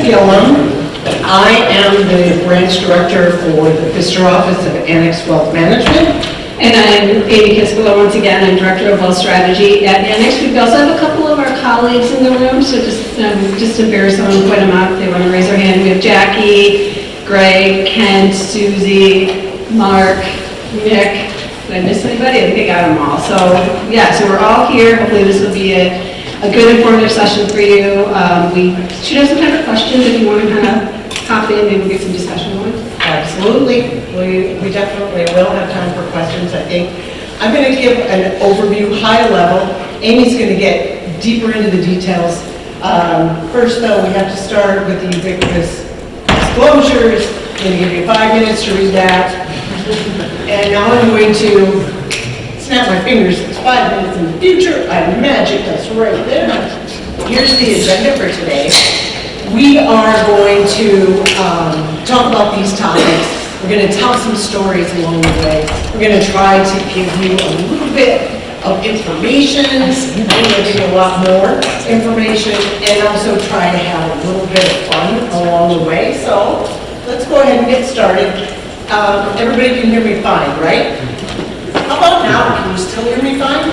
Gilliam. I am the branch director for the Pfister office of Annex Wealth Management. And I'm Kiiskila once again. I'm Director of Wealth Strategy at Annex. We also have a couple of our colleagues in the room, so just to bear someone point them out if they want to raise their hand. We have Jackie, Greg, Kent, Susie, Mark, Nick. Did I miss anybody? I think I got them all. So yeah, so we're all here. Hopefully this will be a good informative session for you. We should have some kind of questions if you want to kind of hop in and get some discussion going. Absolutely. We definitely will have time for questions, I think. I'm going to give an overview, high level. Amy's going to get deeper into the details. First, though, we have to start with the ubiquitous disclosures. I'm going to give you 5 minutes to read that. And now I'm going to snap my fingers. It's 5 minutes in the future. I'm magic. That's right there. Here's the agenda for today. We are going to talk about these topics. We're going to tell some stories along the way. We're going to try to give you a little bit of information, we're going to give you a lot more information, and also try to have a little bit of fun along the way. So let's go ahead and get started. Everybody can hear me fine, right? How about now? Can you still hear me fine?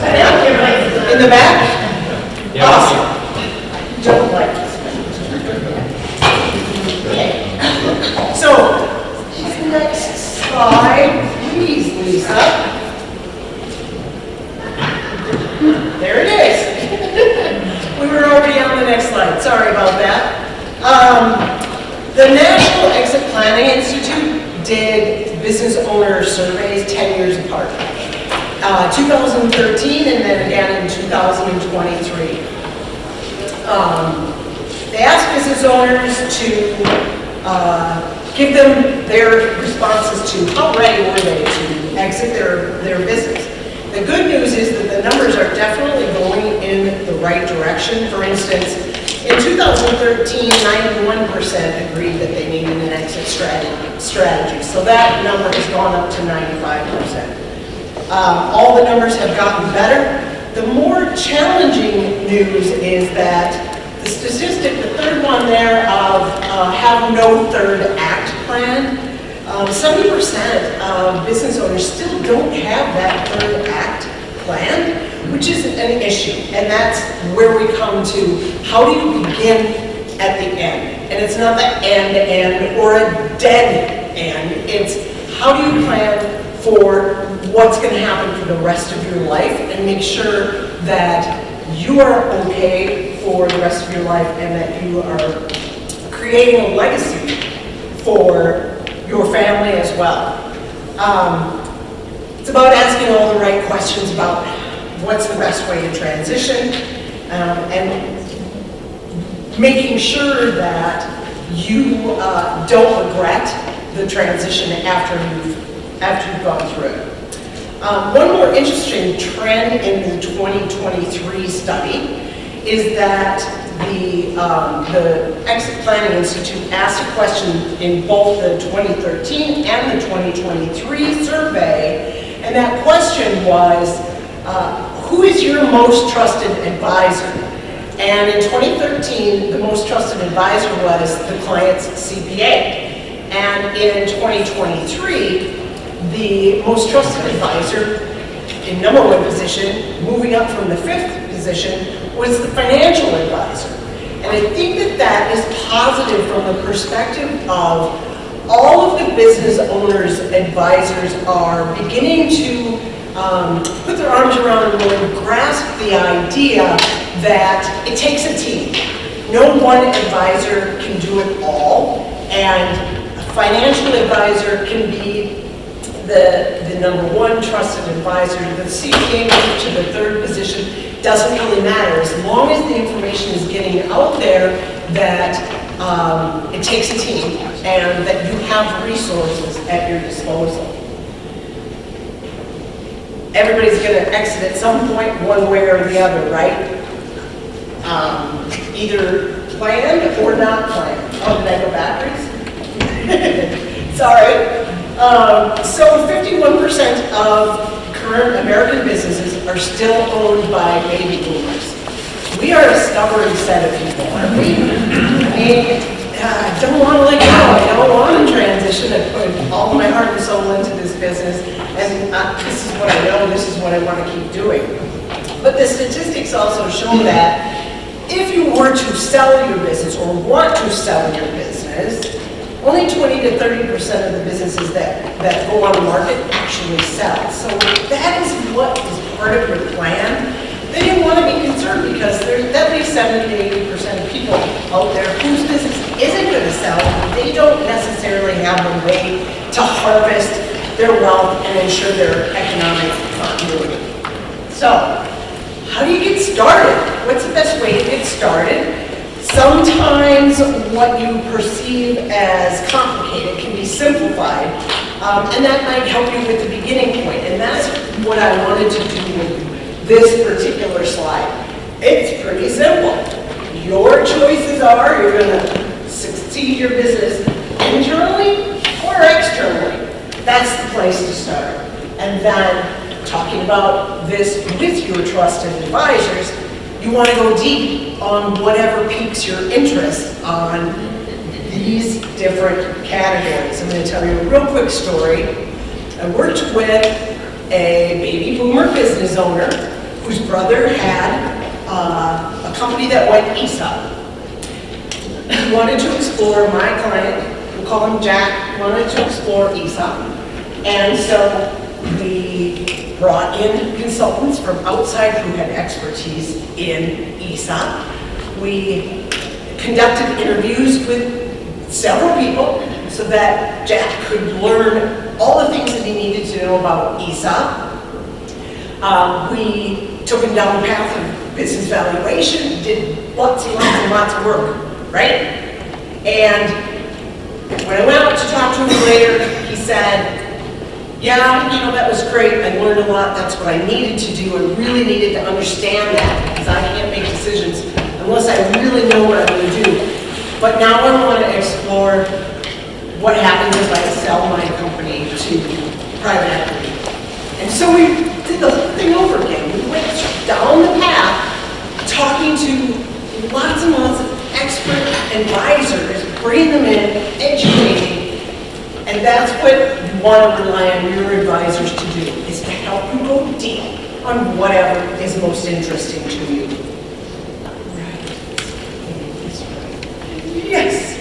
Yeah? In the back? Yeah. Awesome. Don't like this. Okay. So, next slide, please, Leesa. There it is. We were already on the next slide. Sorry about that. The National Exit Planning Institute did business owner surveys 10 years apart. 2013 and then again in 2023. They asked business owners to give them their responses to how ready were they to exit their business. The good news is that the numbers are definitely going in the right direction. For instance, in 2013, 91% agreed that they needed an exit strategy. So that number has gone up to 95%. All the numbers have gotten better. The more challenging news is that the statistic, the third one there of have no third act plan, 70% of business owners still don't have that third act plan, which is an issue. And that's where we come to how do you begin at the end? And it's not the end or a dead end. It's how do you plan for what's going to happen for the rest of your life and make sure that you are okay for the rest of your life and that you are creating a legacy for your family as well. It's about asking all the right questions about what's the best way to transition and making sure that you don't regret the transition after you've gone through it. One more interesting trend in the 2023 study is that the Exit Planning Institute asked a question in both the 2013 and the 2023 survey, and that question was, who is your most trusted advisor? And in 2013, the most trusted advisor was the client's CPA. And in 2023, the most trusted advisor in #1 position, moving up from the 5th position, was the financial advisor. And I think that that is positive from the perspective of all of the business owners, advisors are beginning to put their arms around and really grasp the idea that it takes a team. No one advisor can do it all, and a financial advisor can be the #1 trusted advisor. The CPA move to the 3rd position doesn't really matter as long as the information is getting out there that it takes a team and that you have resources at your disposal. Everybody's going to exit at some point, one way or the other, right? Either planned or not planned. Oh, did I go backwards? Sorry. So 51% of current American businesses are still owned by baby boomers. We are a stubborn set of people, aren't if you were to sell your business or want to sell your business, only 20 to 30% of the businesses that go on the market actually sell. So that is what is part of your plan. They didn't want to be concerned because there's at least 70 to 80% of people out there whose business isn't going to sell. They don't necessarily have a way to harvest their wealth and ensure their economic continuity. So, how do you get started? What's the best way to get started? Sometimes what you perceive as complicated can be simplified, and that might help you with the beginning point. And that's what I wanted to do with this particular slide. It's pretty simple. Your choices are, you're going to succeed your business internally or externally. That's the place to start. And then talking about this with your trusted advisors, you want to go deep on whatever piques your interest on these different categories. I'm going to tell you a real quick story. I worked with a baby boomer business owner whose brother had a company that went ESOP. He wanted to explore, my client, we'll call him Jack, wanted to explore ESOP. And so we brought in consultants from outside who had expertise in ESOP. We conducted interviews with several people so that Jack could learn all the things that he needed to know about ESOP. We took him down the path of business valuation, did lots and lots and lots of work, right? And when I went out to talk to him later, he said, yeah, you know, that was great. I learned a lot. That's what I needed to do. I really needed to understand that because I can't make decisions unless I really know what I'm going to do. But now I want to explore what happens if I sell my company to private equity. And so we did the whole thing over again. We went down the path talking to lots and lots of expert advisors, bringing them in, educating. And that's what you want to rely on your advisors to do, is to help you go deep on whatever is most interesting to you. Yes.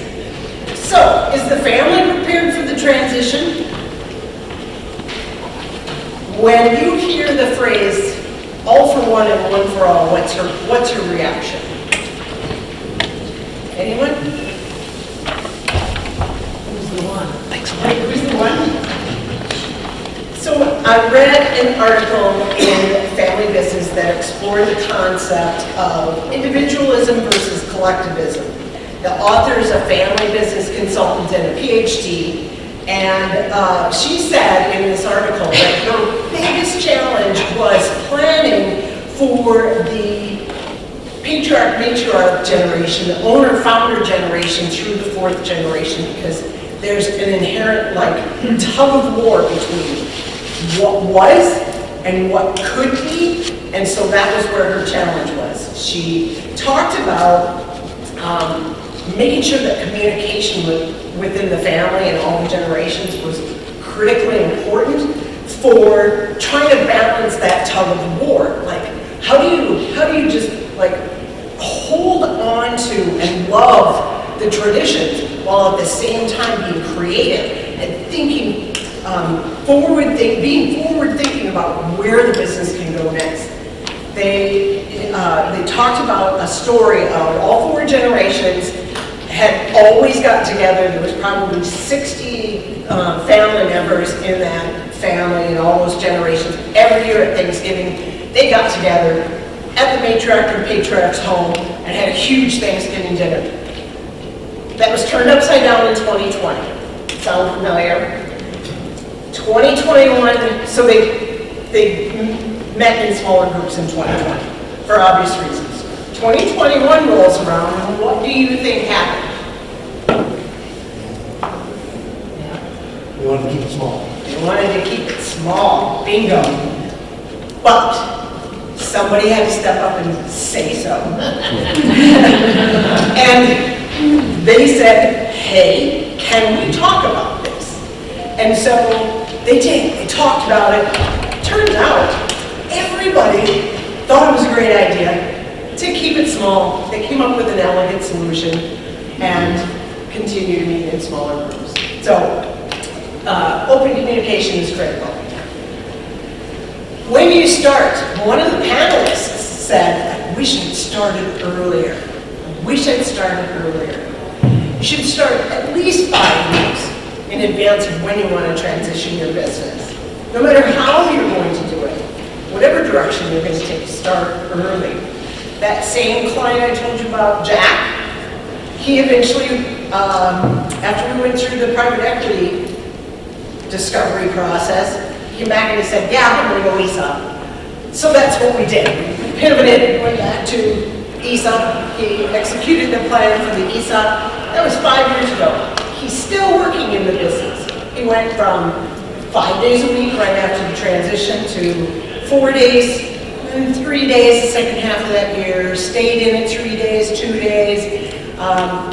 So, is the family prepared for the transition? When you hear the phrase, all for one and one for all, what's your reaction? Anyone? Who's the one? So I read an article in Family Business that explored the concept of individualism versus collectivism. The author is a family business consultant and a PhD, and she said in this article that her biggest challenge was planning for the patriarch-matriarch generation, the owner-founder generation through the fourth generation, because there's an inherent tug of war between what was and what could be, and so that was where her challenge was. She talked about making sure that communication within the family and all the generations was critically important for trying to balance that tug of war. Like, how do you just hold on to and love the traditions while at the same time being creative and thinking being forward thinking about where the business can go next. They talked about a story of all four generations had always got together. There was probably 60 family members in that family and all those generations. Every year at Thanksgiving, they got together at the matriarch or patriarch's home and had a huge Thanksgiving dinner. That was turned upside down in 2020. Sound familiar? 2021, so they met in smaller groups in 2020 for obvious reasons. 2021 rolls around, and what do you think happened? We wanted to keep it small. They wanted to keep it small. Bingo. But somebody had to step up and say so. And they said, hey, can we talk about this? And so they did. They talked about it. Turns out, everybody thought it was a great idea. to keep it small. They came up with an elegant solution and continue to meet in smaller groups. So open communication is critical. When you start, one of the panelists said, we should start it earlier. We should start it earlier. You should start at least 5 weeks in advance of when you want to transition your business. No matter how you're going to do it, whatever direction you're going to take, start early. That same client I told you about, Jack, he eventually, after we went through the private equity discovery process, he came back and he said, yeah, I'm going to go ESOP. So that's what we did. We pivoted, went back to ESOP. He executed the plan for the ESOP. That was 5 years ago. He's still working in the business. He went from 5 days a week right after the transition to 4 days, and 3 days the second half of that year, stayed in it 3 days, 2 days.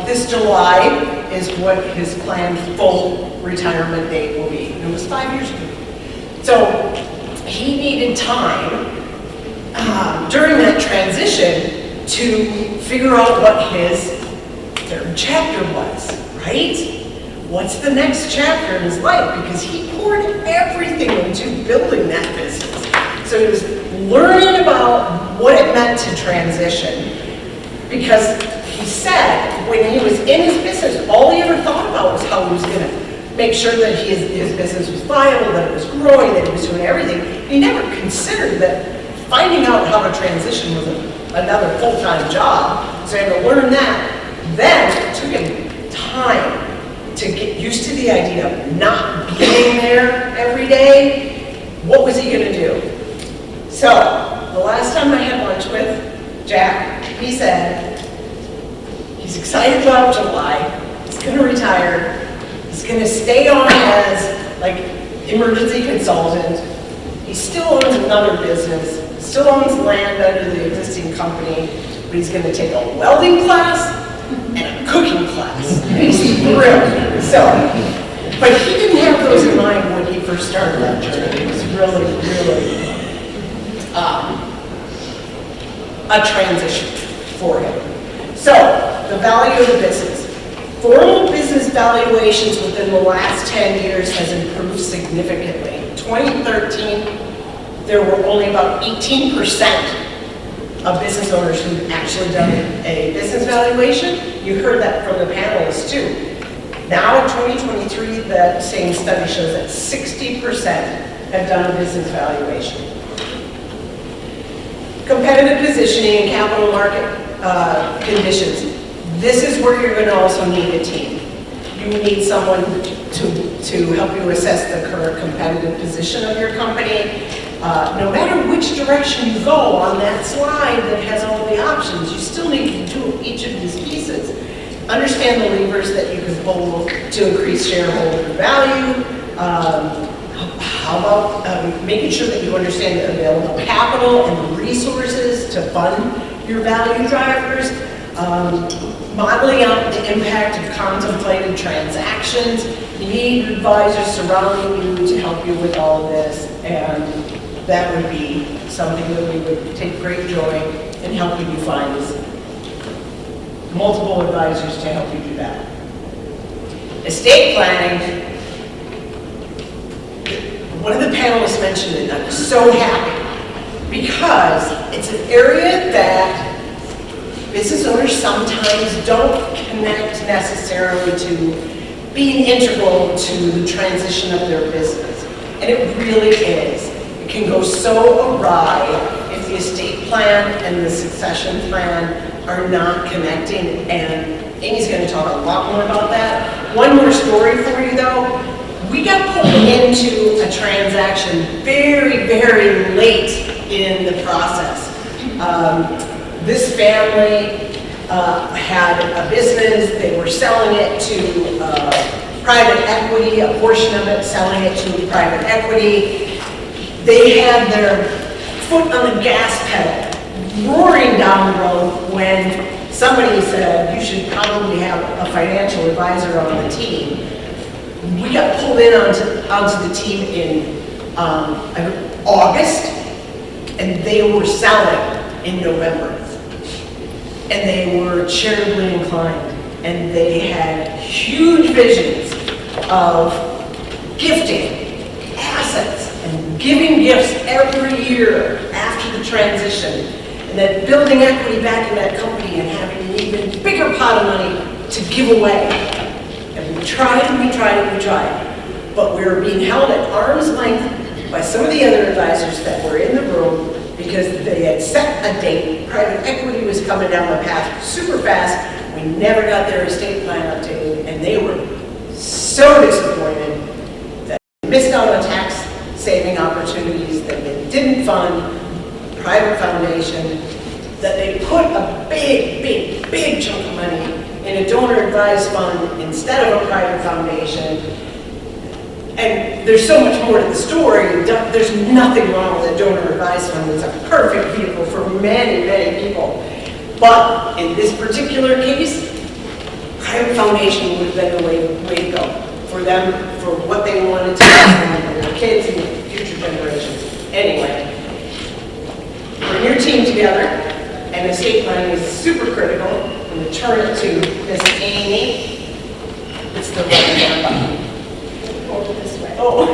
This July is what his planned full retirement date will be. It was 5 years ago. So he needed time during that transition to figure out what his third chapter was, right? What's the next chapter in his life? Because he poured everything into building that business. So he was learning about what it meant to transition. Because he said when he was in his business, all he ever thought about was how he was going to make sure that his business was viable, that it was growing, that he was doing everything. He never considered that finding out how to transition was another full-time job. So he had to learn that. Then it took him time to get used to the idea of not being there every day. What was he going to do? So the last time I had lunch with Jack, he said he's excited about July. He's going to retire. He's going to stay on as like emergency consultant. He still owns another business, still owns land under the existing company, but he's going to take a welding class and a cooking class. He's thrilled. So, but he didn't have those in mind when he first started that journey. It was really, really a transition for him. So, the value of the business. Formal business valuations within the last 10 years has improved significantly. 2013, there were only about 18% of business owners who've actually done a business valuation. You heard that from the panelists too. Now in 2023, that same study shows that 60% have done a business valuation. Competitive positioning and capital market conditions. This is where you're going to also need a team. You need someone to help you assess the current competitive position of your company. No matter which direction you go on that slide that has all the options, you still need to do each of these pieces. Understand the levers that you can pull to increase shareholder value. How about making sure that you understand the available capital and the resources to fund your value drivers. Modeling out the impact of contemplated transactions. You need advisors surrounding you to help you with all of this, and that would be something that we would take great joy in helping you find is multiple advisors to help you do that. Estate planning, one of the panelists mentioned it, and I'm so happy because it's an area that business owners sometimes don't connect necessarily to being integral to the transition of their business. And it really is. It can go so awry if the estate plan and the succession plan are not connecting, and Amy's going to talk a lot more about that. One more story for you though. We got pulled into a transaction very, very late in the process. This family had a business. They were selling it to private equity, a portion of it selling it to private equity. They had their foot on the gas pedal, roaring down the road when somebody said, you should probably have a financial advisor on the team. We got pulled in onto the team in August, and they were selling in November. and they were charitably inclined, and they had huge visions of gifting assets and giving gifts every year after the transition, and then building equity back in that company and having an even bigger pot of money to give away. And we tried and we tried and we tried, but we were being held at arm's length by some of the other advisors that were in the room because they had set a date. Private equity was coming down the path super fast. We never got their estate plan updated, and they were so disappointed that they missed out on tax saving opportunities, that they didn't fund a private foundation, that they put a big chunk of money in a donor advised fund instead of a private foundation. And there's so much more to the story. There's nothing wrong with a donor advised fund. It's a perfect vehicle for many people. But in this particular case, private foundation would have been the way to go for them, for what they wanted to do for their kids and future generations. Anyway, bring your team together, and estate planning is super critical. I'm going to turn it to Miss Amy. It's the right button. Over this way. Oh.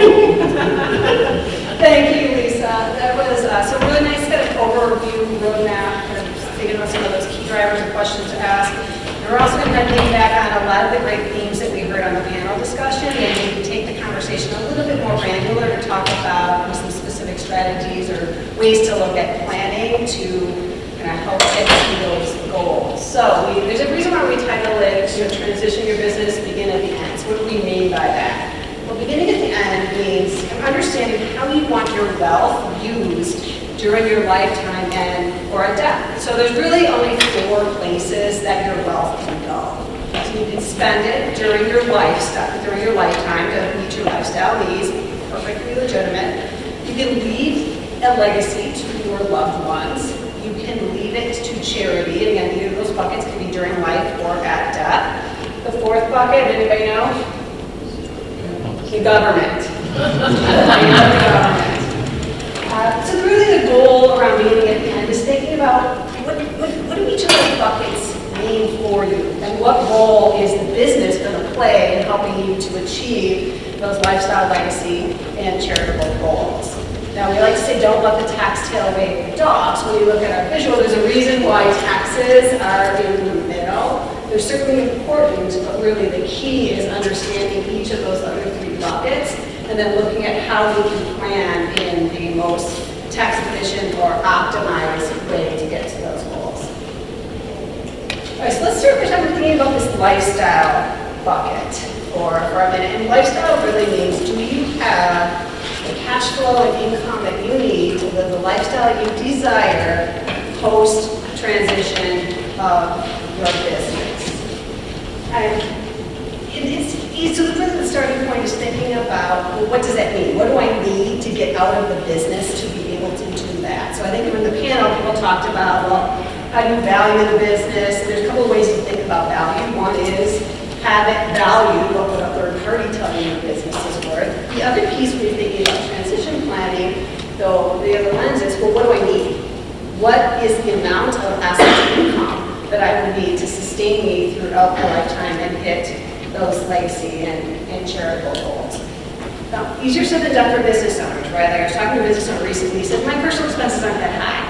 Thank you, Lisa. That was some really nice kind of overview roadmap, kind of thinking about some of those key drivers and questions to ask. And we're also going to think back on a lot of the great themes that we heard on the panel discussion, and maybe take the conversation a little bit more granular to talk about some specific strategies or ways to look at planning to kind of help get to those goals. So there's a reason why we title it, Transition Your Business, Begin at the End. So what do we mean by that? Well, beginning at the end means understanding how you want your wealth used during your lifetime and or at death. So there's really only 4 places that your wealth can go. So you can spend it during your lifetime to meet your lifestyle needs, perfectly legitimate. You can leave a legacy to your loved ones. You can leave it to charity, and again, either of those buckets can be during life or at death. The 4th bucket, anybody know? The government. So really the goal around beginning at the end is thinking about what do each of those buckets mean for you, and what role is the business going to play in helping you to achieve those lifestyle, legacy, and charitable goals. Now we like to say don't let the tax tail wag the dog. So when you look at our visual, there's a reason why taxes are in the middle. They're certainly important, but really the key is understanding each of those other 3 buckets and then looking at how we can plan in the most tax efficient or optimized way to get to those goals. All right, so let's start by thinking about this lifestyle bucket for a minute. And lifestyle really means, do you have the cash flow and income that you need to live the lifestyle you desire post-transition of your business? And so the starting point is thinking about, well, what does that mean? What do I need to get out of the business to be able to do that? So I think in the panel, people talked about, well, how do you value the business? There's a couple of ways to think about value. One is have it valued, what would a third party tell you your business is worth? The other piece when you're thinking about transition planning, though, the other lens is, well, what do I need? What is the amount of asset income that I would need to sustain me throughout my lifetime and hit those legacy and charitable goals? Now, easier said than done for business owners, right? Like I was talking to a business owner recently, he said, my personal expenses aren't that high.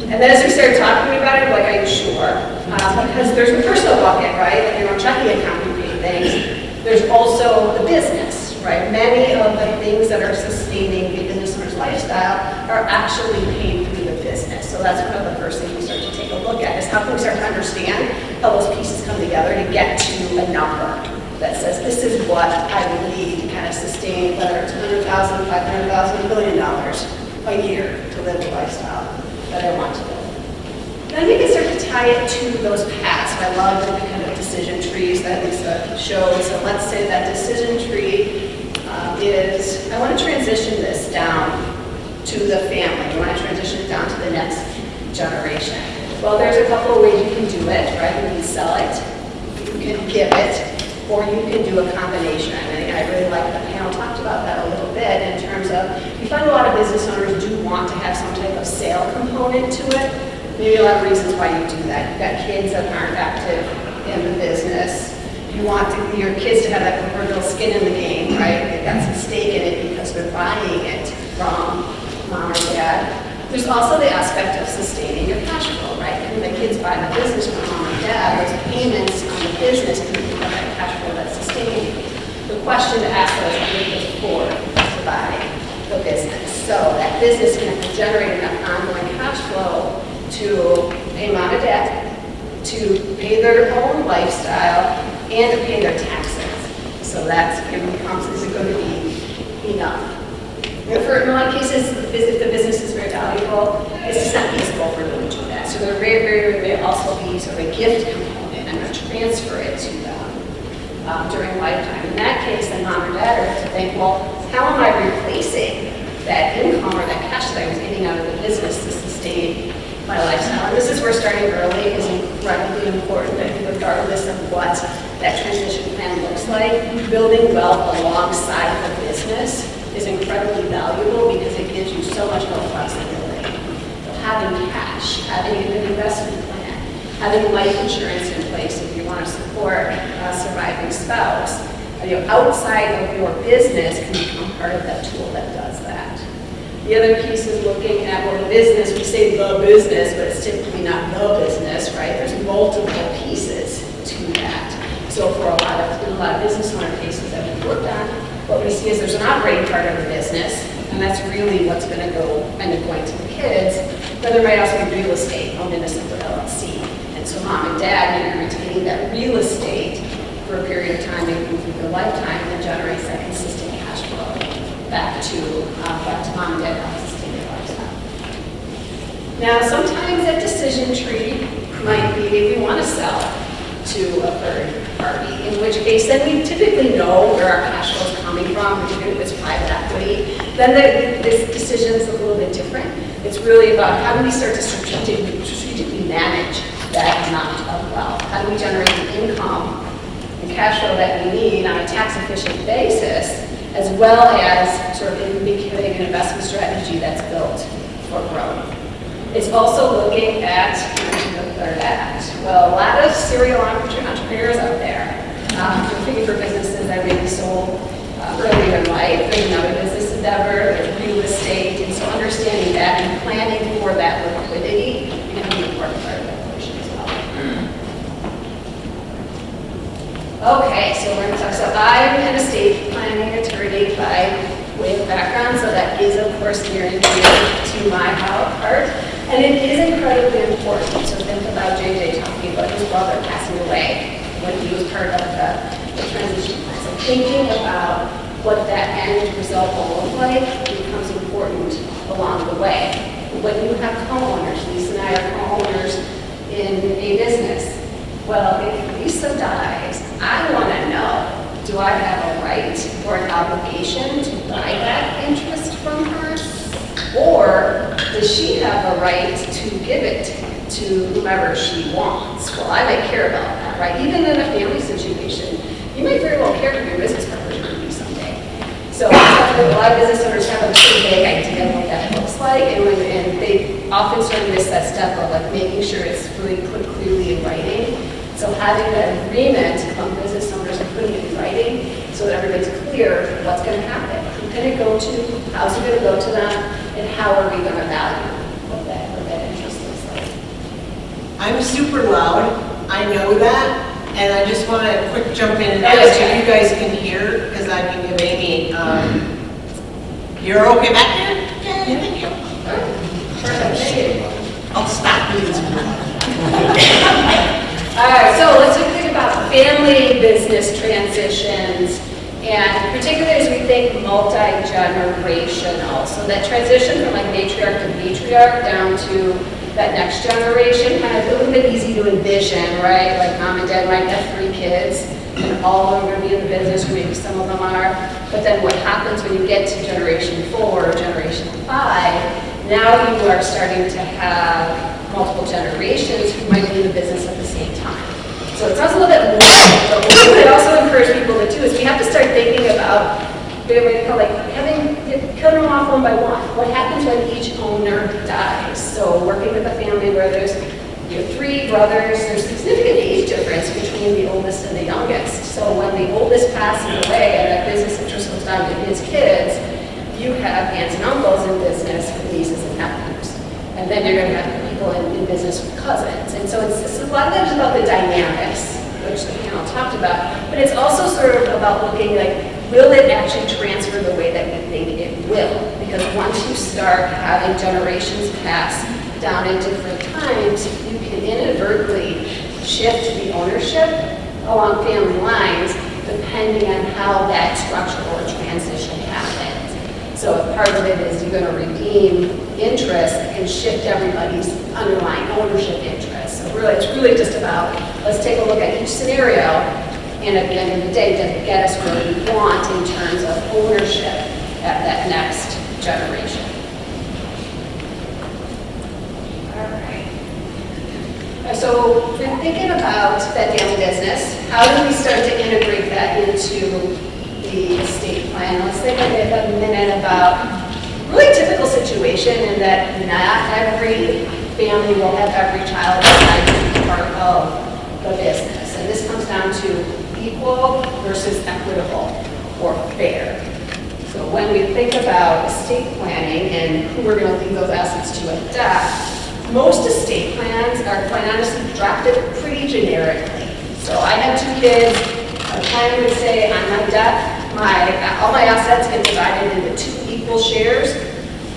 And then as we started talking about it, I'm like, are you sure? Because there's a personal bucket, right? Like in our checking account, we pay things. There's also the business, right? Many of the things that are sustaining the business owner's lifestyle are actually paid through the business. So that's one of the first things we start to take a look at, is how can we start to understand how those pieces come together to get to a number that says this is what I would need to kind of sustain, whether it's $100,000, $500,000, $1 billion a year to live the lifestyle that I want to live. Then we can start to tie it to those paths. I love the kind of decision trees that Lisa showed. So let's say that decision tree is, I want to transition this down to the family. I want to transition it down to the next generation. Well, there's a couple of ways you can do it, right? You can sell it, you can give it, or you can do a combination. And I really like the panel talked about that a little bit in terms of, you find a lot of business owners do want to have some type of sale component to it. maybe a lot of reasons why you do that. You've got kids that aren't active in the business. You want your kids to have that proverbial skin in the game, right? They've got some stake in it because they're buying it from mom or dad. There's also the aspect of sustaining your cash flow, right? When the kids buy the business from mom and dad, those payments on the business can become that cash flow that's sustaining. The question to ask those are able to afford to buy the business. So that business can generate enough ongoing cash flow to pay mom and dad, to pay their own lifestyle, and to pay their taxes. So that's becomes, is it going to be enough? And for in a lot of cases, if the business is very valuable, it's just not feasible for them to do that. So there may also be sort of a gift component. I'm going to transfer it to them during lifetime. In that case, then mom or dad are to think, well, how am I replacing that income or that cash that I was getting out of the business to sustain my lifestyle? And this is where starting early is incredibly important. I think regardless of what that transition plan looks like, building wealth alongside the business is incredibly valuable because it gives you so much more flexibility. Having cash, having an investment plan, having life insurance in place if you want to support a surviving spouse, outside of your business can become part of that tool that does that. The other piece is looking at, well, the business, we say the business, but it's typically not the business, right? There's multiple pieces to that. So for a lot of business owner cases that we've worked on, what we see is there's an operating part of the business, and that's really what's going to end up going to the kids, but there might also be real estate owned in a separate LLC. And so mom and dad may be retaining that real estate for a period of time, maybe through their lifetime, and generates that consistent cash flow back to mom and dad to sustain their lifestyle. Now, sometimes that decision tree might be we want to sell to a third party, in which case then we typically know where our cash flow is coming from, particularly if it's private equity. Then this decision is a little bit different. It's really about how do we start to strategically manage that amount of wealth? How do we generate the income and cash flow that we need on a tax-efficient basis, as well as sort of making an investment strategy that's built for growth? It's also looking at the third act. Well, a lot of serial entrepreneurs out there, looking for businesses that may be sold earlier in life. There's another business endeavor, there's real estate, and so understanding that and planning for that liquidity can be an important part of that equation as well. Okay, so we're going to talk. So I'm an estate planning attorney by way of background, so that is, of course, near and dear to my heart. And it is incredibly important. So think about JJ talking about his brother passing away when he was part of the transition plan. So thinking about what that end result will look like becomes important along the way. When you have co-owners, Leesa and I are co-owners in a business. Well, if Leesa dies, I want to know, do I have a right or an obligation to buy that interest from her? Or does she have a right to give it to whomever she wants? Well, I might care about that, right? Even in a family situation, you might very well care who your business partner is going to be someday. So a lot of business owners have a pretty vague idea of what that looks like, and they often sort of miss that step of like making sure it's really put clearly in writing. So having that agreement among business owners and putting it in writing so that everybody's clear what's going to happen. Who can it go to? How's it going to go to them? And how are we going to value what that interest looks like? I'm super loud, I know that, and I just want to quick jump in and ask if you guys can hear, because I mean, you maybe, you're okay back there? Yeah, thank you. Perfect, thank you. I'll stop being super loud. All right, so let's think about family business transitions, and particularly as we think multi-generational. So that transition from like matriarch to patriarch down to that next generation, kind of a little bit easy to envision, right? Like mom and dad might have 3 kids, and all of them are going to be in the business, or maybe some of them are. But then what happens when you get to generation 4 or generation 5, now you are starting to have multiple generations who might be in the business at the same time. So it sounds a little bit more, but what we would also encourage people to do is we have to start thinking about like having cut them off one by one. What happens when each owner dies? So working with a family where there's three brothers, there's a significant age difference between the oldest and the youngest. So when the oldest passes away and that business interest goes down to his kids, you have aunts and uncles in business with nieces and nephews. And then you're going to have people in business with cousins. And so it's a lot of that is about the dynamics, which the panel talked about, but it's also sort of about looking like, will it actually transfer the way that we think it will? Because once you start having generations pass down at different times, you can inadvertently shift the ownership along family lines depending on how that structure or transition happens. So if part of it is you're going to redeem interest, it can shift everybody's underlying ownership interest. So really, it's really just about, let's take a look at each scenario, and at the end of the day, does it get us where we want in terms of ownership at that next generation? All right. So we're thinking about that daily business. How do we start to integrate that into the estate plan? Let's think a minute about really typical situation in that not every family will have every child decide to be part of the business. And this comes down to equal versus equitable or fair. So when we think about estate planning and who we're going to leave those assets to at death, most estate plans are, quite honestly, drafted pretty generically. So I have two kids. A plan would say on my death, all my assets get divided into 2 equal shares,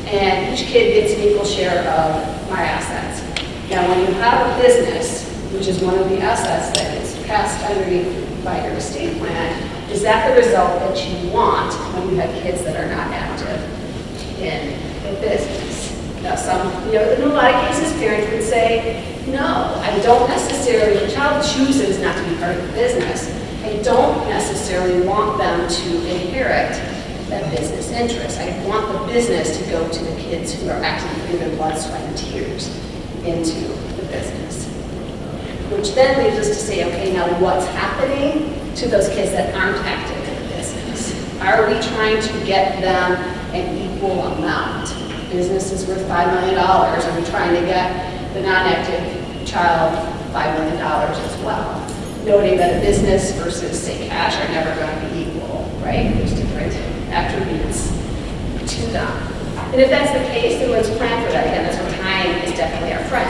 and each kid gets an equal share of my assets. Now, when you have a business, which is one of the assets that is passed underneath by your estate plan, is that the result that you want when you have kids that are not active in the business? Now, in a lot of cases, parents would say, no, I don't necessarily, if a child chooses not to be part of the business, I don't necessarily want them to inherit that business interest. I want the business to go to the kids who are actually putting their blood, sweat, and tears into the business. Which then leads us to say, okay, now what's happening to those kids that aren't active in the business? Are we trying to get them an equal amount? Business is worth $5 million. Are we trying to get the non-active child $5 million as well? Noting that a business versus, say, cash are never going to be equal, right? There's different attributes to them. And if that's the case, then let's plan for that. Again, that's where time is definitely our friend.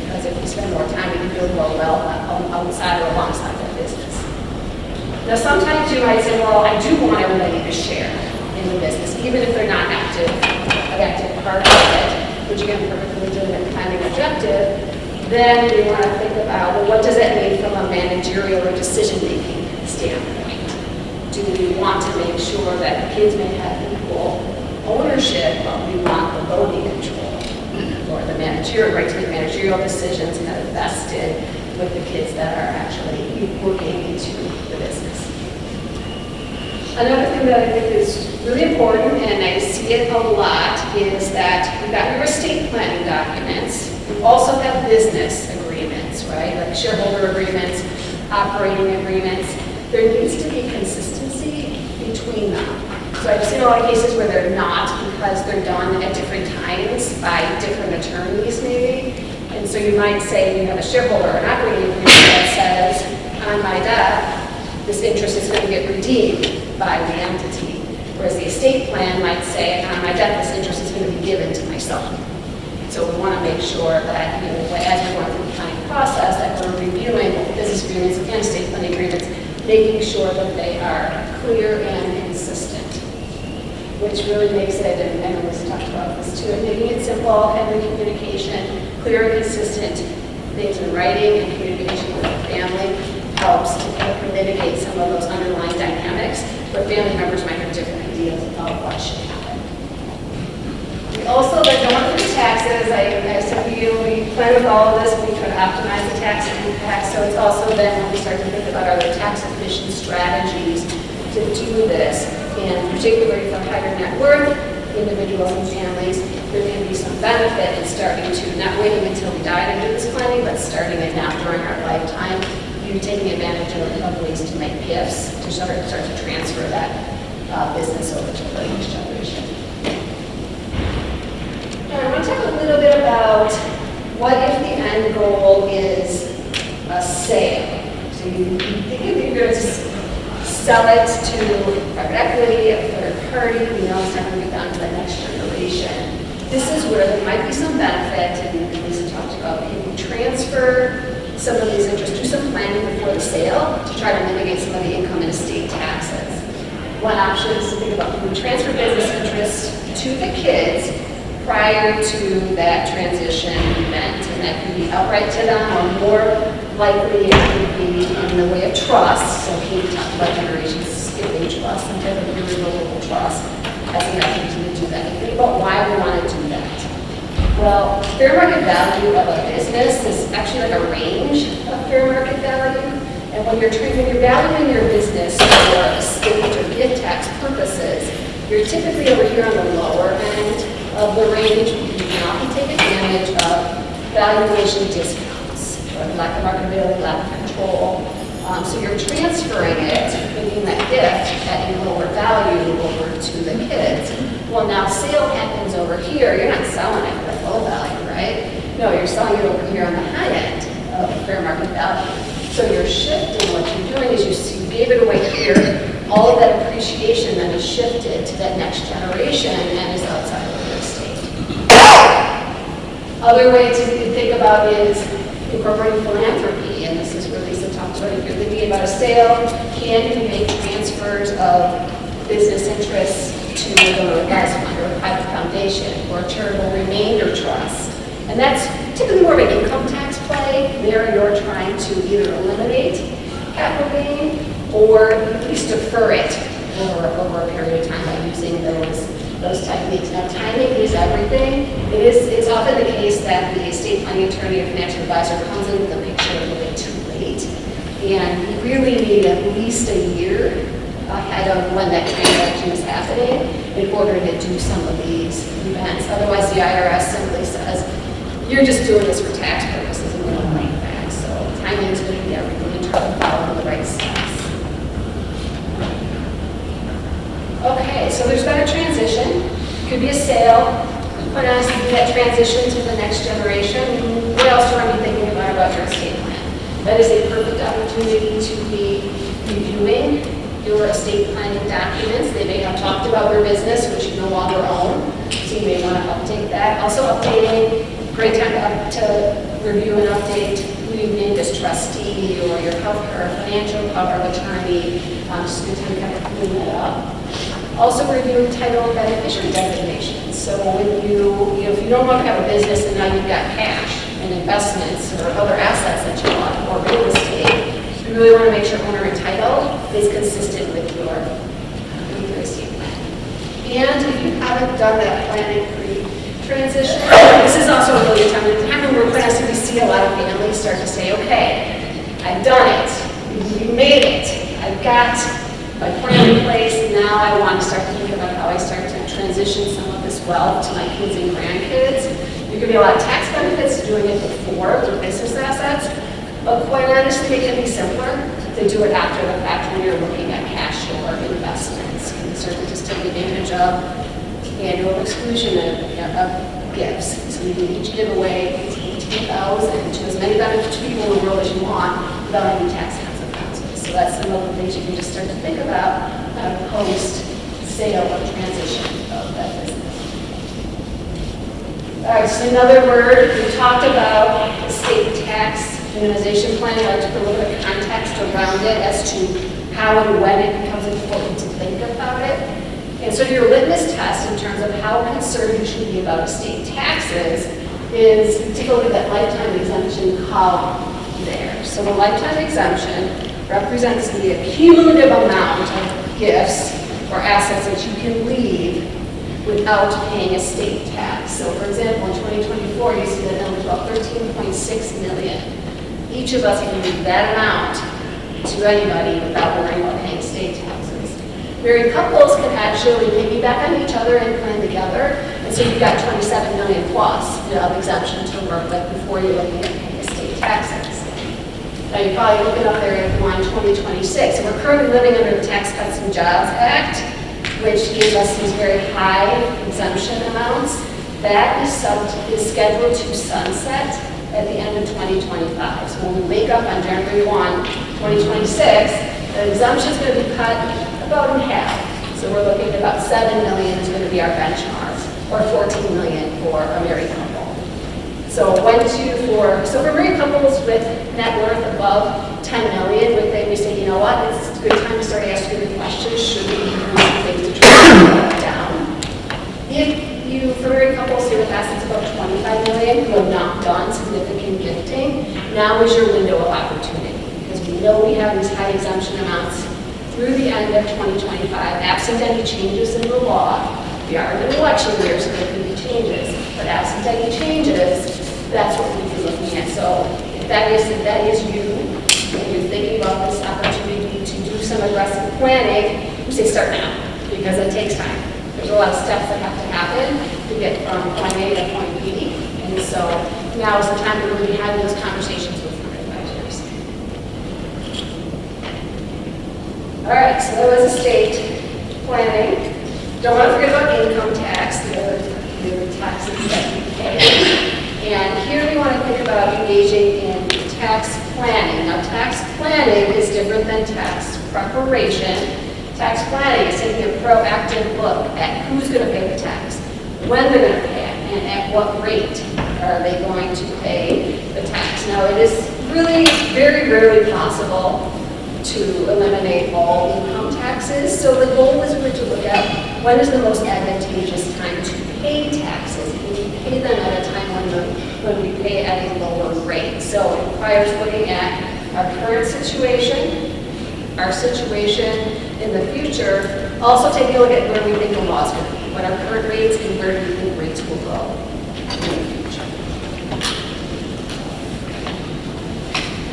Because if we spend more time, we can build more wealth outside or alongside that business. Now, sometimes you might say, well, I do want everybody to share in the business, even if they're not an active part of it, which again, perfectly legitimate kind of objective. Then we want to think about, well, what does that mean from a managerial or decision-making standpoint? Do we want to make sure that kids may have equal ownership, but we want the voting control or the managerial right to make managerial decisions kind of vested with the kids that are actually working into the business? Another thing that I think is really important, and I see it a lot, is that we've got your estate planning documents. We also have business agreements, right? Like shareholder agreements, operating agreements. There needs to be consistency between them. So I've seen a lot of cases where they're not because they're done at different times by different attorneys maybe. And so you might say you have a shareholder or an operating agreement that says, on my death, this interest is going to get redeemed by the entity. Whereas the estate plan might say, on my death, this interest is going to be given to myself. So we want to make sure that, as we're going through the planning process, that we're reviewing business agreements and estate planning agreements, making sure that they are clear and consistent, which really makes it, and Leesa talked about this too, making it simple, having communication, clear and consistent things in writing and communication with the family helps to kind of mitigate some of those underlying dynamics where family members might have different ideas about what should happen. We also, like going through taxes, I said we plan with all of this, we try to optimize the tax impact, so it's also then when we start to think about other tax efficient strategies to do this, and particularly for higher net worth individuals and families, there can be some benefit in starting to, not waiting until we die to do this planning, but starting it now during our lifetime, you taking advantage of ways to make gifts, to start to transfer that business over to the next generation. Now, I want to talk a little bit about what if the end goal is a sale. So you think if you're going to sell it to private equity, a third party, we know it's not going to be done to the next generation. This is where there might be some benefit, and Leesa talked about maybe transfer some of these interests, do some planning before the sale to try to mitigate some of the income and estate taxes. One option is to think about can we transfer business interests to the kids prior to that transition event, and that can be outright to them, or more likely it could be in the way of trust. So he talked about generations skipping trust, some type of irrevocable trust as an opportunity to do that. And think about why we want to do that. Well, fair market value of a business is actually like a range of fair market value. And when you're valuing your business for estate or gift tax purposes, you're typically over here on the lower end of the range. You can often take advantage of valuation discounts, or lack of marketability, lack of control. So you're transferring it, making that gift at a lower value over to the kids. Well, now sale happens over here. You're not selling it for full value, right? No, you're selling it over here on the high end of fair market value. So you're shifting. What you're doing is you gave it away here. All of that appreciation then is shifted to that next generation and is outside of the estate. Other way to think about is incorporating philanthropy, and this is where Leesa talked about. If you're thinking about a sale, can you make transfers of business interests to a gas fund or a private foundation or a charitable remainder trust? And that's typically more of an income tax play. There you're trying to either eliminate capital gain or at least defer it over a period of time by using those techniques. Now, timing is everything. It's often the case that the estate planning attorney or financial advisor comes into the picture a little bit too late. And you really need at least a year ahead of when that transaction is happening in order to do some of these events. Otherwise, the IRS simply says, you're just doing this for tax purposes and we don't like that. So timing is going to be everything in terms of following the right steps. Okay, so there's been a transition. Could be a sale. Quite honestly, that transition to the next generation. What else do I be thinking about your estate plan? That is a perfect opportunity to be reviewing your estate planning documents. They may have talked about your business, which you no longer own, so you may want to update that. Also updating, great time to review and update who you named as trustee or your healthcare financial power of attorney. Just a good time to kind of clean that up. Also reviewing title and beneficiary designations. So when if you no longer have a business and now you've got cash and investments or other assets that you want, or real estate, you really want to make sure owner and title is consistent with your estate plan. And if you haven't done that planning pre-transition, this is also a really time when we're planning to see a lot of families start to say, okay, I've done it, we made it, I've got my plan in place, now I want to start to think about how I start to transition some of this wealth to my kids and grandkids. There can be a lot of tax benefits to doing it before with business assets, but quite honestly, it can be simpler to do it after the fact when you're looking at cash or investments. You can certainly just take advantage of annual exclusion of gifts. So you can each give away $18,000 to as many people in the world as you want without any tax consequences. So that's some of the things you can just start to think about post-sale or transition of that business. All right, so another word, we talked about estate tax minimization plan. I'd like to put a little bit of context around it as to how and when it becomes important to think about it. And so your litmus test in terms of how concerned you should be about estate taxes is take a look at that lifetime exemption column there. So the lifetime exemption represents the cumulative amount of gifts or assets that you can leave without paying estate tax. So for example, in 2024, you see that number is about 13.6 million. Each of us can leave that amount to anybody without worrying about paying estate taxes. Married couples can actually piggyback on each other and plan together, and so you've got 27 million plus of exemption to work with before you're looking at paying estate taxes. Now you're probably looking up there at line 2026, and we're currently living under the Tax Cuts and Jobs Act, which gives us these very high exemption amounts. That is scheduled to sunset at the end of 2025. So when we wake up on January 1, 2026, the exemption is going to be cut about in half. So we're looking at about 7 million is going to be our benchmark, or 14 million for a married couple. So for married couples with net worth above 10 million, we say, you know what, it's a good time to start asking the questions, should we be doing things to try to bring that down? For married couples here with assets above 25 million who have not done significant gifting, now is your window of opportunity. Because we know we have these high exemption amounts through the end of 2025, absent any changes in the law. We are in an election year, so there could be changes. But absent any changes, that's what we'd be looking at. So if that is you, when you're thinking about this opportunity to do some aggressive planning, we say start now, because it takes time. There's a lot of steps that have to happen to get from point A to point B. And so now is the time to really have those conversations with your advisors. All right, so that was estate planning. Don't want to forget about income tax, the other taxes that we pay. And here we want to think about engaging in tax planning. Now, tax planning is different than tax preparation. Tax planning is taking a proactive look at who's going to pay the tax, when they're going to pay it, and at what rate are they going to pay the tax. Now, it is really very rarely possible to eliminate all income taxes. So the goal is really to look at when is the most advantageous time to pay taxes. And we pay them at a time when we pay at a lower rate. So it requires looking at our current situation, our situation in the future, also taking a look at where we think the law is going to be, what our current rates and where do we think rates will go in the future.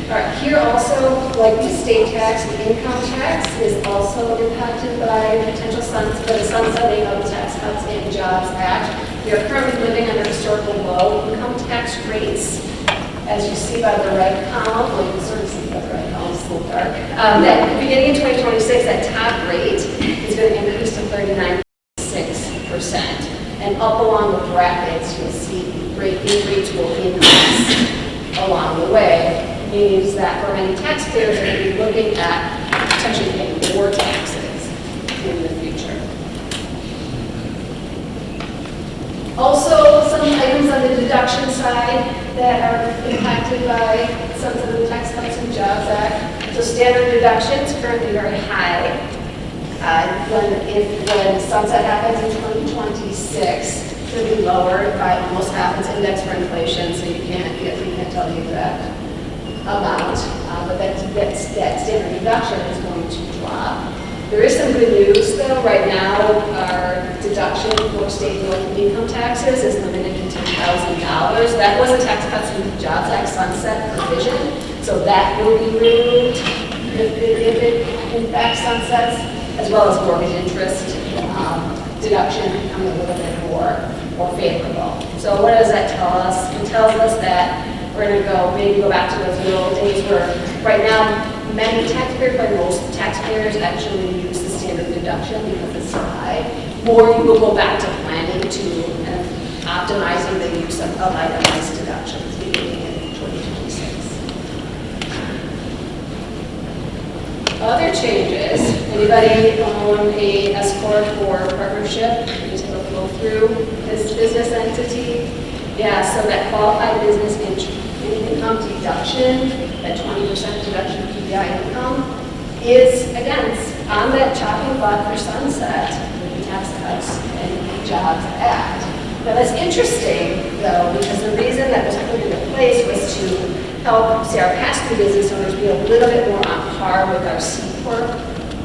All right, here also, like the state tax, the income tax is also impacted by potential sunsetting of the Tax Cuts and Jobs Act. We are currently living under historical low income tax rates. As you see by the red column, well, you can sort of see by the red column, it's a little dark. That beginning in 2026, that top rate is going to increase to 39.6%. And up along the brackets, you'll see rates will increase along the way. It means that for many taxpayers, they're going to be looking at potentially paying more taxes in the future. Also, some items on the deduction side that are impacted by some of the Tax Cuts and Jobs Act. So standard deductions currently very high. When sunset happens in 2026, it'll be lowered by almost half its index for inflation, so we can't tell the exact amount. But that standard deduction is going to drop. There is some good news, though. Right now, our deduction for state and local income taxes is limited to $10,000. That was a Tax Cuts and Jobs Act sunset provision, so that will be removed if it in fact sunsets, as well as mortgage interest deduction becoming a little bit more favorable. So what does that tell us? It tells us that we're going to maybe go back to those good old days where right now many taxpayers, but most taxpayers actually use the standard deduction because it's so high. Or you will go back to planning to optimizing the use of itemized deductions beginning in 2026. Other changes, anybody own a S Corp or partnership? You just have to go through this business entity. Yeah, so that qualified business income deduction, that 20% deduction of PBI income, is, again, on that chopping block for sunset with the Tax Cuts and Jobs Act. Now that's interesting, though, because the reason that was put into place was to help, say, our pass-through business owners be a little bit more on par with our C Corp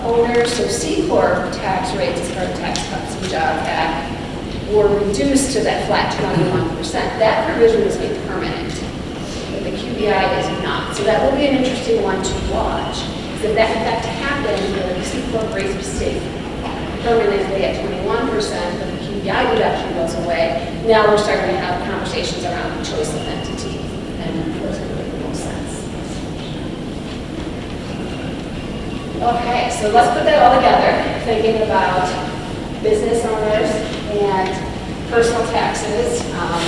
owners. So C Corp tax rates as part of Tax Cuts and Jobs Act were reduced to that flat 21%. That provision was made permanent, but the QBI is not. So that will be an interesting one to watch. If that in fact happened, the C Corp rates would stay permanently at 21%, but the QBI deduction goes away. Now we're starting to have conversations around the choice of entity, and those are really the most sense. Okay, so let's put that all together, thinking about business owners and personal taxes,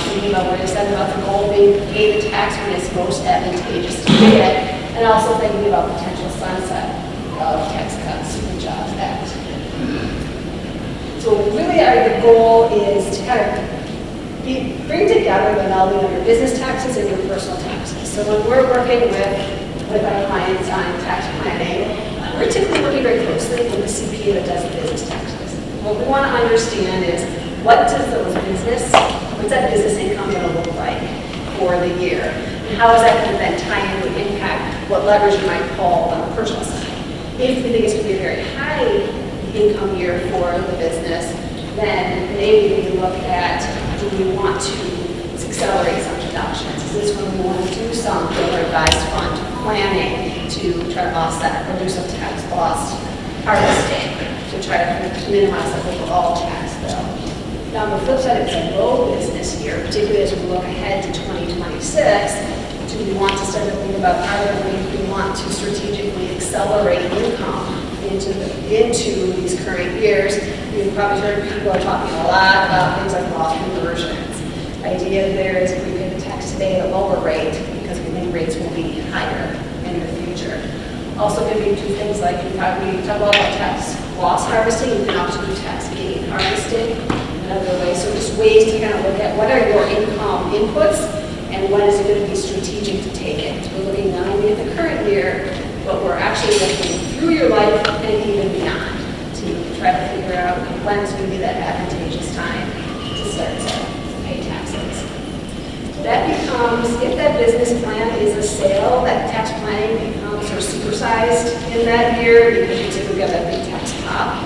thinking about what I said about the goal being pay the tax when it's most advantageous to pay it, and also thinking about potential sunset of Tax Cuts and Jobs Act. So really the goal is to kind of bring together the melding of your business taxes and your personal taxes. So when we're working with our clients on tax planning, we're typically working very closely with the CPA that does the business taxes. What we want to understand is what's that business income going to look like for the year? And how is that going to then tie in to impact what leverage you might pull on the personal side? If we think it's going to be a very high income year for the business, then maybe we can look at, do we want to accelerate some deductions? Is this when we want to do some further advised fund planning to try to offset or do some tax loss harvesting to try to minimize the overall tax bill? Now, on the flip side, it's a low business year, particularly as we look ahead to 2026. Do we want to start to think about how we want to strategically accelerate income into these current years? You've probably heard people are talking a lot about things like loss conversions. The idea there is if we pay the tax today at a lower rate because we think rates will be higher in the future. Also, maybe do things like we talk about tax loss harvesting. You can also do tax gain harvesting in other ways. So just ways to kind of look at what are your income inputs and when is it going to be strategic to take it. So we're looking not only at the current year, but we're actually looking through your life and even beyond to try to figure out when is going to be that advantageous time to start to pay taxes. That becomes, if that business plan is a sale, that tax planning becomes sort of supersized in that year because you typically have that big tax pop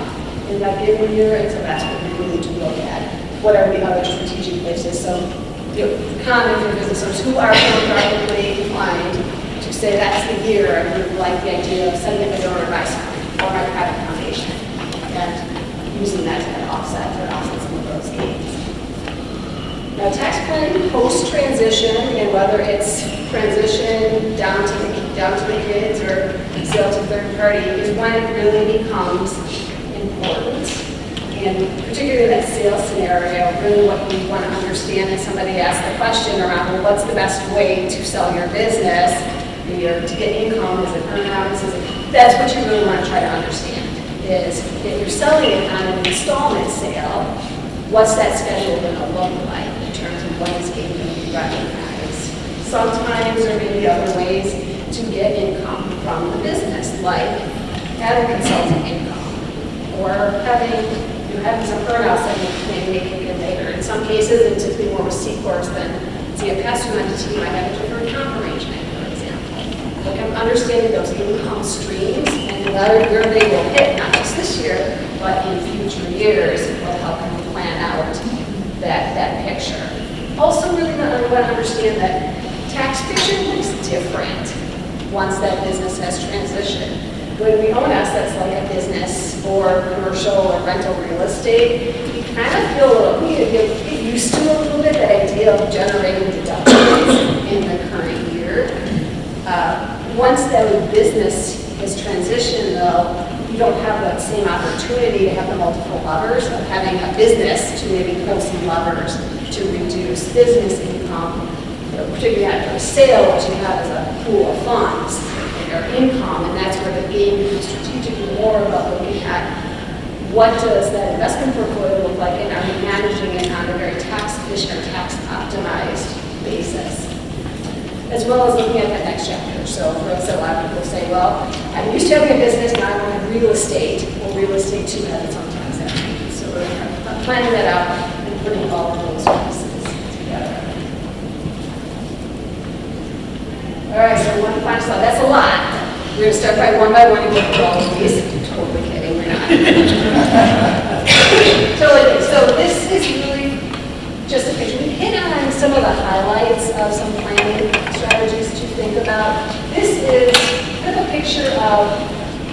in that given year, and so that's what we really need to look at. What are the other strategic places? So, common for business owners who are philanthropically inclined to say that's the year, I would like the idea of setting up a donor advice fund or a private foundation and using that to kind of offset some of those gains. Now, tax planning post-transition, again, whether it's transition down to the kids or sale to third party, is when it really becomes important. And particularly in that sales scenario, really what we want to understand is somebody asked the question around, well, what's the best way to sell your business? Or to get income, is it earnouts? That's what you really want to try to understand, is if you're selling it on an installment sale, what's that schedule going to look like in terms of when is gain going to be recognized? Sometimes there may be other ways to get income from the business, like having consulting income or having some earnouts that you can make later. In some cases, and typically more with C-Corps than a pass-through entity might have a deferred comp arrangement, for example. Look at understanding those income streams and where they will hit, not just this year, but in future years, will help you plan out that picture. Also, really want to understand that tax picture looks different once that business has transitioned. When we own assets like a business or commercial or rental real estate, we kind of feel a little, we get used to a little bit that idea of generating deductions in the current year. Once that business has transitioned, though, you don't have that same opportunity to have the multiple levers of having a business to maybe pull some levers to reduce business income, particularly after a sale, which you have as a pool of funds. Or income, and that's where the game becomes strategically more about looking at what does that investment portfolio look like, and are we managing it on a very tax efficient or tax optimized basis, as well as looking at that next chapter. So for us, a lot of people say, well, I'm used to having a business, now I want to have real estate. Well, real estate too has its own tax attributes. So we're planning that out and putting all of those pieces together. All right, so one final slide. That's a lot. We're going to start by one and go through all of these. Totally kidding, we're not. So this is really just a picture. We hit on some of the highlights of some planning strategies to think about. This is kind of a picture of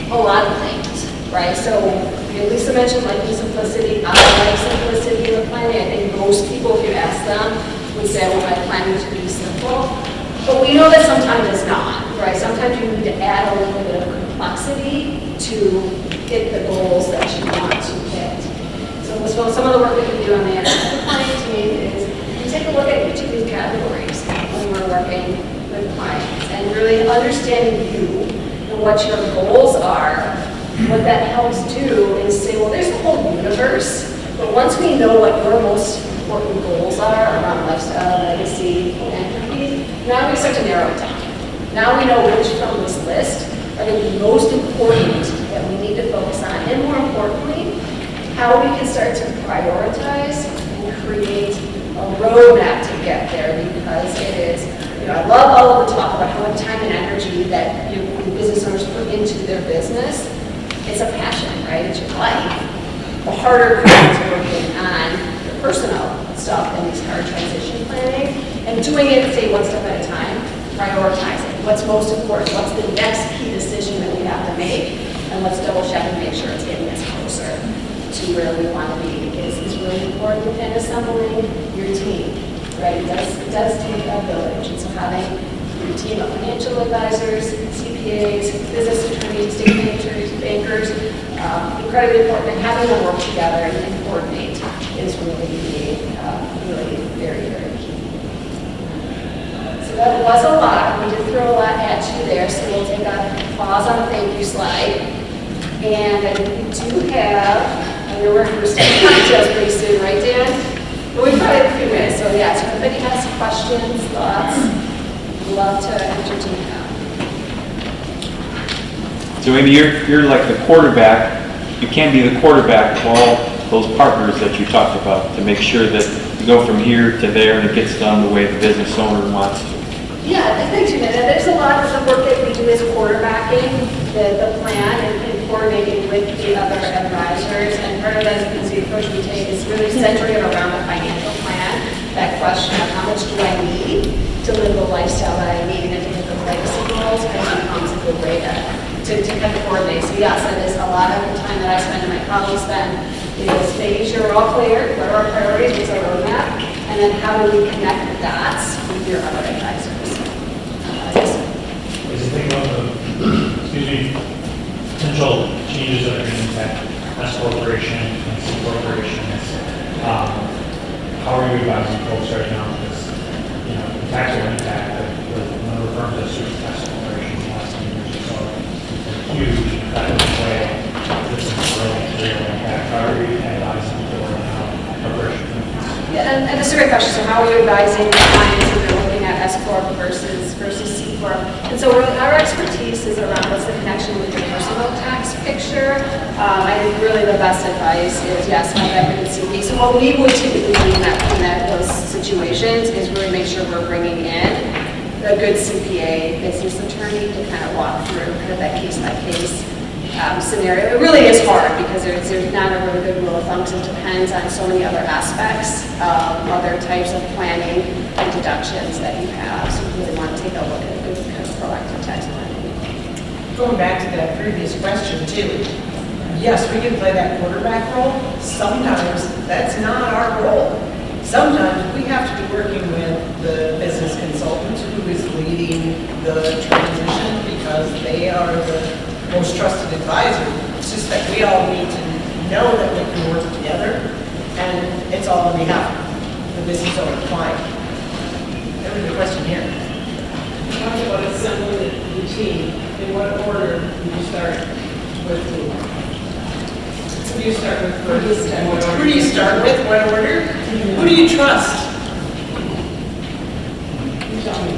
a lot of things, right? So Leesa mentioned liking simplicity. I like simplicity in the planning. I think most people, if you ask them, would say, well, my planning to be simple. But we know that sometimes it's not, right? Sometimes you need to add a little bit of complexity to hit the goals that you want to hit. So do on the Annex compliance team is we take a look at each of these categories when we're working with clients and really understanding you and what your goals are. What that helps do is say, well, there's a whole universe, but once we know what your most important goals are around lifestyle, legacy, philanthropy, now we start to narrow it down. Now we know which from this list are going to be most important that we need to focus on, and more importantly, how we can start to prioritize and create a roadmap to get there, because it is, I love all of the talk about how much time and energy that the business owners put into their business. It's a passion, right? It's your life. The harder part is working on the personal stuff and these hard transition planning and doing it, say, one step at a time, prioritizing what's most important, what's the next key decision that we have to make, and let's double check and make sure it's getting us closer to where we want to be, because it's really important in assembling your team, right? It does take a village, and so having your team of financial advisors, CPAs, business attorneys, state managers, bankers, incredibly important, and having them work together and coordinate is really very, very key. So that was a lot. We did throw a lot at you there, so we'll take a pause on the thank you slide. And I think we do have, I know we're starting cocktails pretty soon, right, Dan? But we probably have a few minutes, so yeah, so if anybody has questions, thoughts, we'd love to entertain them. So maybe you're like the quarterback. You can be the quarterback of all those partners that you talked about to make sure that you go from here to there and it gets done the way the business owner wants to. Yeah, thanks, Jeanette. There's a lot of the work that we do is quarterbacking the plan and coordinating with the other advisors. And part of that is the approach we take is really centering it around the financial plan. That question of how much do I need to live the lifestyle that I need and to hit the legacy goals becomes a good way to kind of coordinate. So yes, it is a lot of the time that I spend and my colleagues spend is making sure we're all clear, what are our priorities, what's our roadmap, and then how do we connect the dots with your other advisors. As you think about the, potential changes that are going to impact S corporation and C corporations, how are you advising folks right now? Because, the tax will impact the number of firms that serve S corporations in the last 10 years or so. Huge, that is way, this is really real impact. How are you advising for corporation? Yeah, and that's a great question. So how are you advising clients if they're looking at S Corp versus C Corp? And so our expertise is around what's the connection with your personal tax picture. I think really the best advice is, yes, have that written CPA. So what we would typically do in those situations is really make sure we're bringing in a good CPA, business attorney, to kind of walk through kind of that case-by-case scenario. It really is hard because there's not a really good rule of thumb, because it depends on so many other aspects of other types of planning and deductions that you have. So you really want to take a look at a good kind of proactive tax planning. Going back to that previous question too, yes, we can play that quarterback role. Sometimes that's not our role. Sometimes we have to be working with the business consultant who is leading the transition, because they are the most trusted advisor. It's just that we all need to know that we can work together, and it's all on behalf of the business owner client. There was a question here. Talk about assembling the team. In what order do you start with who? Who do you start with first? Who do you start with? What order? Who do you trust? You tell me.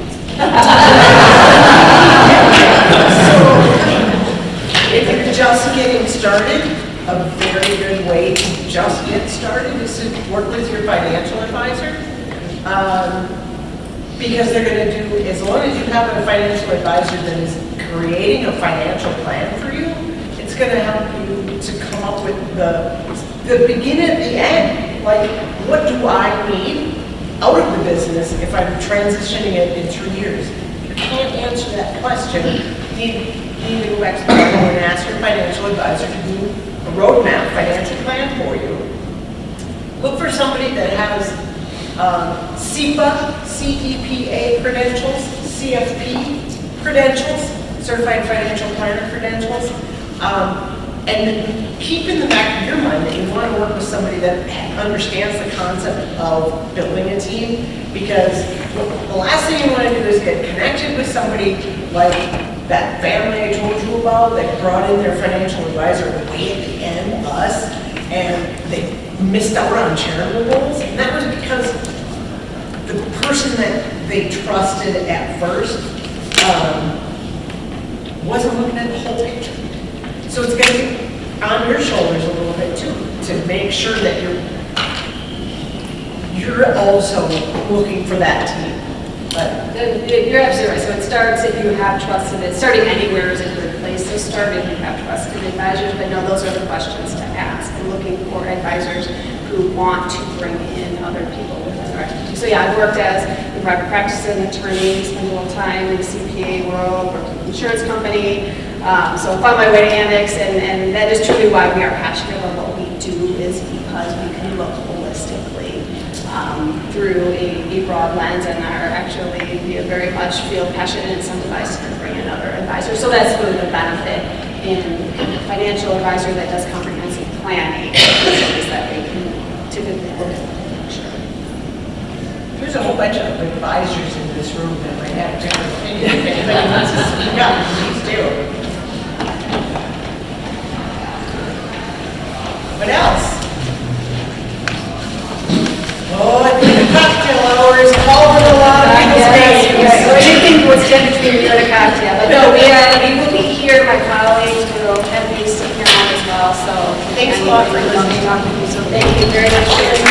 If you're just getting started, a very good way to just get started is to work with your financial advisor. Because they're going to do, as long as you have a financial advisor that is creating a financial plan for you, it's going to help you to come up with the beginning and the end. Like, what do I need out of the business if I'm transitioning it in 3 years? You can't answer that question. You need to go back to the table and ask your financial advisor to do a roadmap financial plan for you. Look for somebody that has CEPA, CEPA credentials, CFP credentials, Certified Financial Planner credentials, And keep in the back of your mind that you want to work with somebody that understands the concept of building a team, because the last thing you want to do is get connected with somebody like that family I told you about that brought in their financial advisor way at the end, us, and they missed out on charitable goals. And that was because the person that they trusted at first wasn't looking at the whole picture. So it's going to be on your shoulders a little bit too, to make sure that you're also looking for that team. But You're absolutely right. So it starts if you have trusted, starting anywhere is a good place to start if you have trusted advisors, but no, those are the questions to ask, and looking for advisors who want to bring in other people within their expertise. So yeah, I've worked as a private practice attorney, spent a little time in the CPA world, worked with an insurance company, so I found my way to Annex, and that is truly why we are passionate about what we do, is because we can look holistically through a broad lens, and are actually, we very much feel passionate and incentivized to bring in other advisors. So that's really the benefit in a financial advisor that does comprehensive planning, is that they can typically look at the picture. there's a whole bunch of advisors in this room that might have different opinions. If anybody wants to speak up, please do. What else? Oh, I think the cocktail hour is calling a lot of people's names. So anything was getting between you and a cocktail, but no, we will be here, my colleagues will have me sit here on as well, so. Thanks a lot for listening. So thank you very much for your time.